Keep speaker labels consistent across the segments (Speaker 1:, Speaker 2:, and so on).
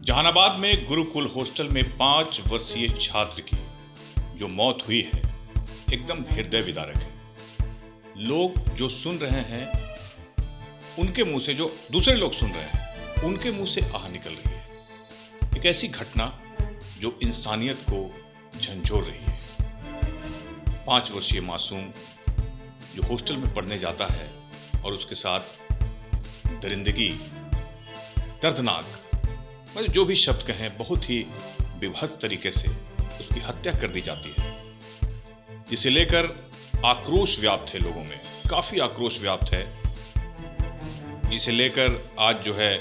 Speaker 1: जहानाबाद में गुरुकुल हॉस्टल में 5 वर्षीय छात्र की जो मौत हुई है एकदम हृदय विदारक है। लोग जो सुन रहे हैं उनके मुंह से, जो दूसरे लोग सुन रहे हैं उनके मुंह से आह निकल रही है। एक ऐसी घटना जो इंसानियत को झंझोर रही है। 5 वर्षीय मासूम जो हॉस्टल में पढ़ने जाता है और उसके साथ दरिंदगी, दर्दनाक, मतलब जो भी शब्द कहें, बहुत ही विभत्स तरीके से उसकी हत्या कर दी जाती है, जिसे लेकर आक्रोश व्याप्त है लोगों में, काफी आक्रोश व्याप्त है। जिसे लेकर आज जो है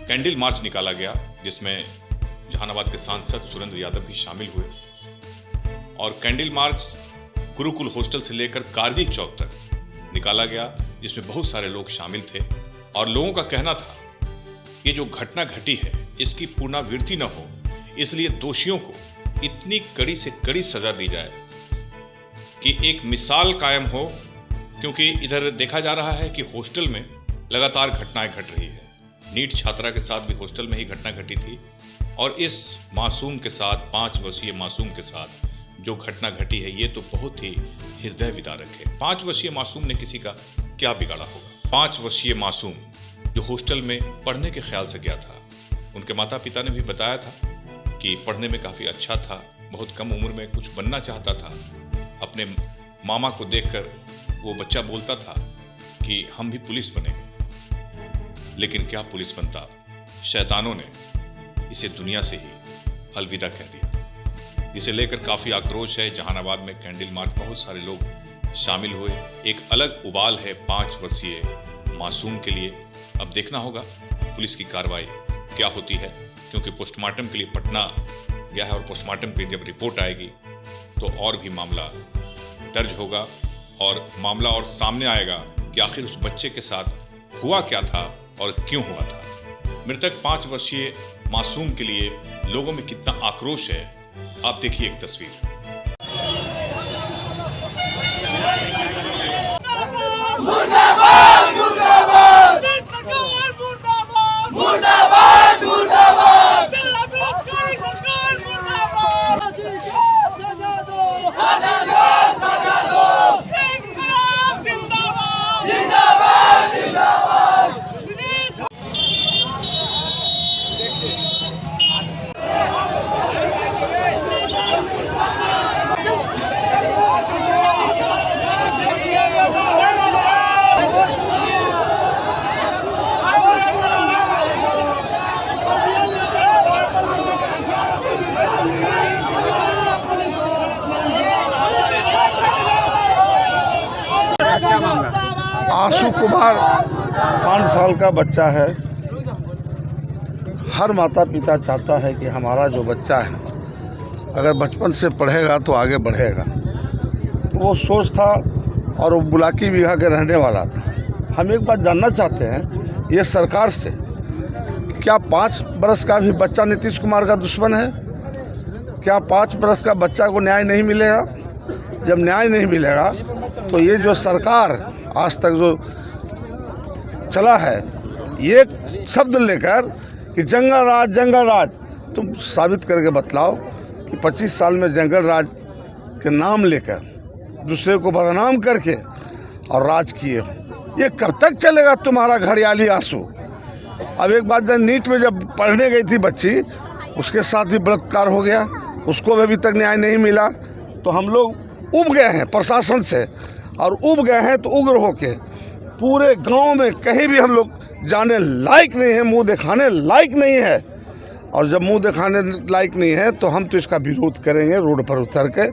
Speaker 1: कैंडल मार्च निकाला गया, जिसमें जहानाबाद के सांसद सुरेंद्र यादव भी शामिल हुए और कैंडल मार्च गुरुकुल हॉस्टल से लेकर कारगिल चौक तक निकाला गया, जिसमें बहुत सारे लोग शामिल थे। और लोगों का कहना था ये जो घटना घटी है इसकी पुनरावृत्ति न हो, इसलिए दोषियों को इतनी कड़ी से कड़ी सजा दी जाए कि एक मिसाल कायम हो। क्योंकि इधर देखा जा रहा है कि हॉस्टल में लगातार घटनाएं घट रही है। नीट छात्रा के साथ भी हॉस्टल में ही घटना घटी थी और इस मासूम के साथ, 5 वर्षीय मासूम के साथ जो घटना घटी है ये तो बहुत ही हृदय विदारक है। 5 वर्षीय मासूम ने किसी का क्या बिगाड़ा होगा। 5 वर्षीय मासूम जो हॉस्टल में पढ़ने के ख्याल से गया था, उनके माता पिता ने भी बताया था कि पढ़ने में काफ़ी अच्छा था, बहुत कम उम्र में कुछ बनना चाहता था। अपने मामा को देखकर वो बच्चा बोलता था कि हम भी पुलिस बनेंगे, लेकिन क्या पुलिस बनता। शैतानों ने इसे दुनिया से ही अलविदा कह दिया, जिसे लेकर काफ़ी आक्रोश है। जहानाबाद में कैंडल मार्च बहुत सारे लोग शामिल हुए। एक अलग उबाल है 5 वर्षीय मासूम के लिए। अब देखना होगा पुलिस की कार्रवाई क्या होती है, क्योंकि पोस्टमार्टम के लिए पटना गया है और पोस्टमार्टम की जब रिपोर्ट आएगी तो और भी मामला दर्ज होगा और मामला और सामने आएगा कि आखिर उस बच्चे के साथ हुआ क्या था और क्यों हुआ था। मृतक 5 वर्षीय मासूम के लिए लोगों में कितना आक्रोश है, आप देखिए एक तस्वीर।
Speaker 2: आशु कुमार 5 साल का बच्चा है। हर माता पिता चाहता है कि हमारा जो बच्चा है अगर बचपन से पढ़ेगा तो आगे बढ़ेगा। वो सोच था और वो बुलाकी बिघा के रहने वाला था। हम एक बात जानना चाहते हैं ये सरकार से, क्या 5 बरस का भी बच्चा नीतीश कुमार का दुश्मन है? क्या 5 बरस का बच्चा को न्याय नहीं मिलेगा? जब न्याय नहीं मिलेगा तो ये जो सरकार आज तक जो चला है, ये शब्द लेकर कि जंगल राज, तुम साबित करके बतलाओ कि 25 साल में जंगल राज के नाम लेकर दूसरे को बदनाम करके और राज किए, ये कब तक चलेगा तुम्हारा घड़ियाली आंसू? अब एक बात, जब नीट में जब पढ़ने गई थी बच्ची, उसके साथ भी बलात्कार हो गया, उसको अभी तक न्याय नहीं मिला। तो हम लोग उब गए हैं प्रशासन से, और उब गए हैं तो उग्र होके पूरे गांव में कहीं भी हम लोग जाने लायक नहीं है, मुंह दिखाने लायक नहीं है। और जब मुंह दिखाने लायक नहीं है तो हम तो इसका विरोध करेंगे, रोड पर उतर के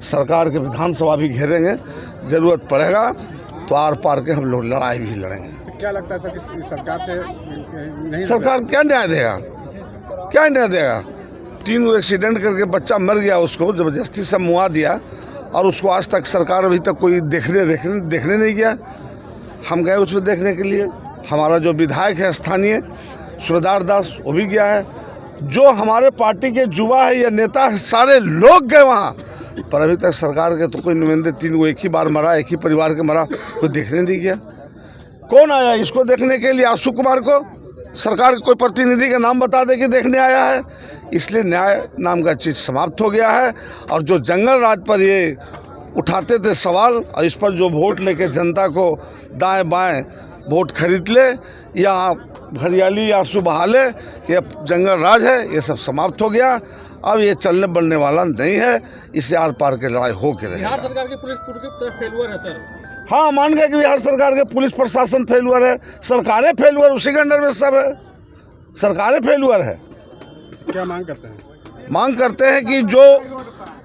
Speaker 2: सरकार के विधानसभा भी घेरेंगे, ज़रूरत पड़ेगा तो आर पार के हम लोग लड़ाई भी लड़ेंगे।
Speaker 3: तो क्या लगता है सर कि सरकार से नहीं,
Speaker 2: सरकार क्या न्याय देगा? क्या न्याय देगा? 3 एक्सीडेंट करके बच्चा मर गया, उसको ज़बरदस्ती से मुआ दिया और उसको आज तक सरकार अभी तक कोई देखने नहीं गया। हम गए उसको देखने के लिए, हमारा जो विधायक है स्थानीय सुबेदार दास, वो भी गया है। जो हमारे पार्टी के युवा है या नेता है, सारे लोग गए वहाँ, पर अभी तक सरकार के तो कोई नुमाइंदे 3 को एक ही बार मरा, एक ही परिवार के मरा, कोई देखने नहीं गया। कौन आया इसको देखने के लिए? आशु कुमार को सरकार के कोई प्रतिनिधि का नाम बता दे कि देखने आया है। इसलिए न्याय नाम का चीज़ समाप्त हो गया है। और जो जंगल राज पर ये उठाते थे सवाल, और इस पर जो वोट लेके जनता को दाएं बाएं वोट खरीद ले या हरियाली या आंसू बहा ले कि अब जंगल राज है, ये सब समाप्त हो गया। अब ये चलने बनने वाला नहीं है। इससे आर पार की लड़ाई हो के रहेगी।
Speaker 3: बिहार सरकार की पुलिस पूरी तरह फेलुअर है सर।
Speaker 2: हाँ, मान गए कि बिहार सरकार के पुलिस प्रशासन फेलुअर है, सरकारें फेलुअर, उसी के अंडर में सब है, सरकारें फेलुअर है।
Speaker 3: क्या मांग करते हैं?
Speaker 2: मांग करते हैं कि जो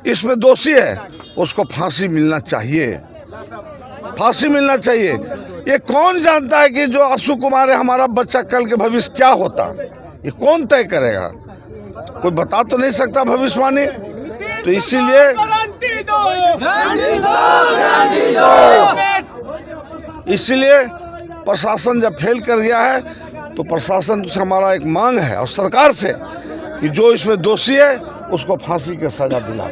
Speaker 2: इसमें दोषी है उसको फांसी मिलना चाहिए, फांसी मिलना चाहिए। ये कौन जानता है कि जो आशु कुमार है हमारा बच्चा कल के भविष्य क्या होता, ये कौन तय करेगा? कोई बता तो नहीं सकता भविष्यवाणी। तो इसीलिए प्रशासन जब फेल कर गया है तो प्रशासन से हमारा एक मांग है और सरकार से कि जो इसमें दोषी है उसको फांसी की सजा दिला।